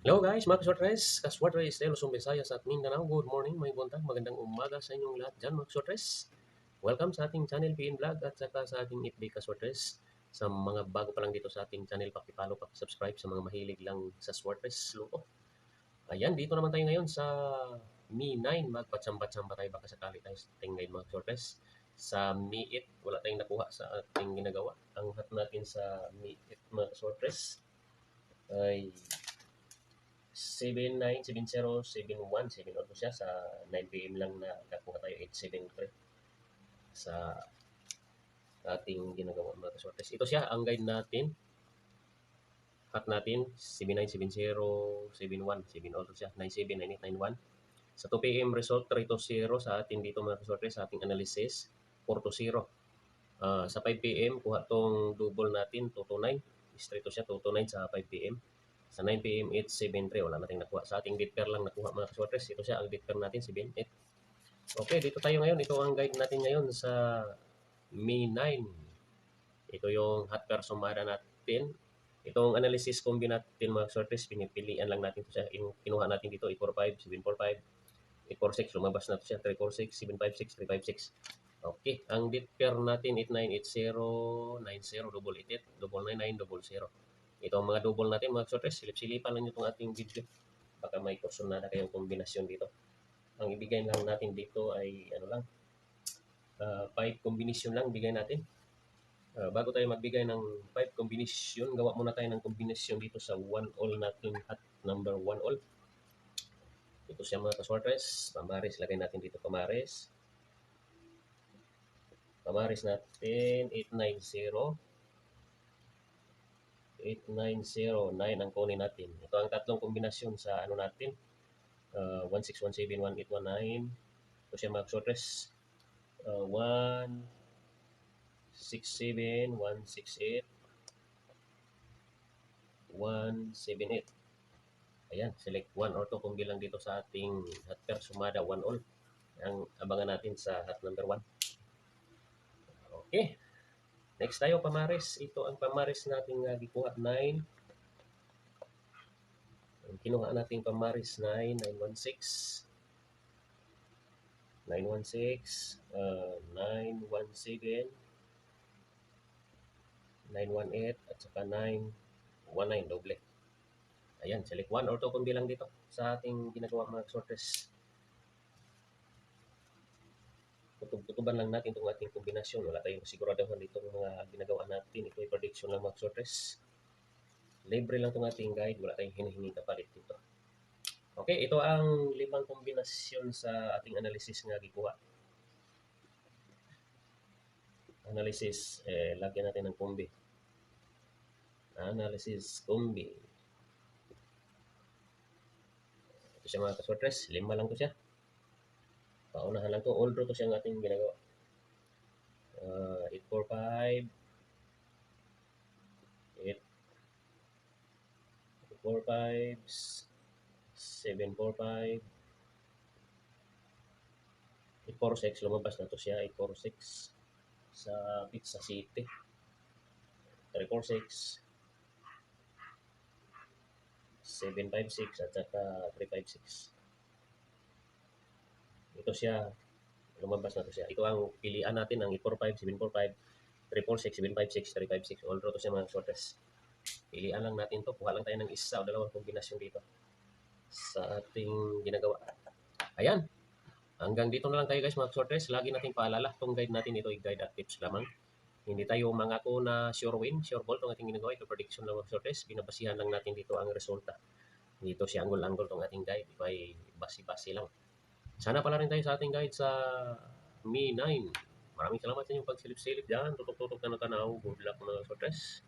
Hello guys, mga kaswartres. Kaswartres, Estelo Sumbisayas at Mindanao. Good morning, may buntag. Magandang umaga sa inyong lahat dyan, mga kaswartres. Welcome sa ating channel PN Vlog at saka sa ating FB Kaswartres. Sa mga bago pa lang dito sa ating channel, pakipalo, pakisubscribe sa mga mahilig lang sa Swartres luto. Ayan, dito naman tayo ngayon sa Mi 9. Magpatsamba-tsamba tayo, baka sakali tayo sa ating guide, mga kaswartres. Sa Mi 8, wala tayong nakuha sa ating ginagawa. Ang hat natin sa Mi 8, mga kaswartres, ay 7970717 also siya sa 9 PM lang na kakuha tayo 873 sa ating ginagawa mga kasortes. Ito siya ang guide natin. Hat natin 797071 also siya 979891. Sa 2 PM result 320 sa atin dito mga kasortes sa ating analysis 420. Sa 5 PM kuha tong double natin 229. Straight to siya 229 sa 5 PM. Sa 9 PM 873 wala nating nakuha. Sa ating bit pair lang nakuha mga kaswartres. Ito siya ang bit pair natin 78. Okay, dito tayo ngayon. Ito ang guide natin ngayon sa Mi 9. Ito yung hot pair sumada natin. Itong analysis combi natin mga kaswartres, pinipilian lang natin ito siya. Kinuha natin dito 845, 745, 846, lumabas na ito siya 346, 756, 356. Okay, ang bit pair natin 8980, 90, double 88, double 99, double 0. Ito ang mga double natin mga kaswartres. Silip-silipan lang itong ating video. Baka may kursunada kayong kombinasyon dito. Ang ibigay lang natin dito ay ano lang, 5 combination lang bigay natin. Bago tayo magbigay ng 5 combination, gawa muna tayo ng combination dito sa 1 all natin at number 1 all. Ito siya mga kaswartres. Pamaris, lagay natin dito pamaris. Pamaris natin 890. 8909 ang kunin natin. Ito ang tatlong kombinasyon sa ano natin. 1617, 1819. Ito siya mga kaswartres. 167, 168, 178. Ayan, select 1 or 2 kung bilang dito sa ating hot pair sumada 1 all. Ang abangan natin sa hot number 1. Okay. Next tayo pamaris. Ito ang pamaris nating gikuha 9. Ang kinuha nating pamaris 9, 916. 916, 917, 918 at saka 919 doble. Ayan, select 1 or 2 kung bilang dito sa ating ginagawa mga sorters. Kutuban lang natin itong ating kombinasyon. Wala tayong siguraduhan dito mga ginagawa natin. Ito ay prediction lang mga sorters. Libre lang itong ating guide. Wala tayong hinihingi kapalit dito. Okay, ito ang 5 kombinasyon sa ating analysis nga gikuha. Analysis, lagyan natin ng kombi. Analysis kombi. Ito siya mga kasortres, 5 lang to siya. Paunahan lang to, all draw to siya ang ating ginagawa. 845, 845, 745, 846, lumabas na to siya, 846 sa Pizza City. 346, 756 at saka 356. Ito siya, lumabas na to siya. Ito ang pilian natin, ang 845, 745, 346, 756, 356. All draw to siya mga sorters. Pilian lang natin to. Kuha lang tayo ng isa o dalawang kombinasyon dito sa ating ginagawa. Ayan. Hanggang dito na lang tayo guys mga sorters. Lagi nating paalala. Itong guide natin ito ay guide at tips lamang. Hindi tayo mangako na sure win, sure ball itong ating ginagawa. Ito prediction lang mga sorters. Binabasihan lang natin dito ang resulta. Dito si angle-angle itong ating guide. Ito ay basi-basi lang. Sana pala rin tayo sa ating guide sa Mi 9. Maraming salamat sa inyong pagsilip-silip dyan. Tutok-tutok na natanaw. Good luck mga sorters.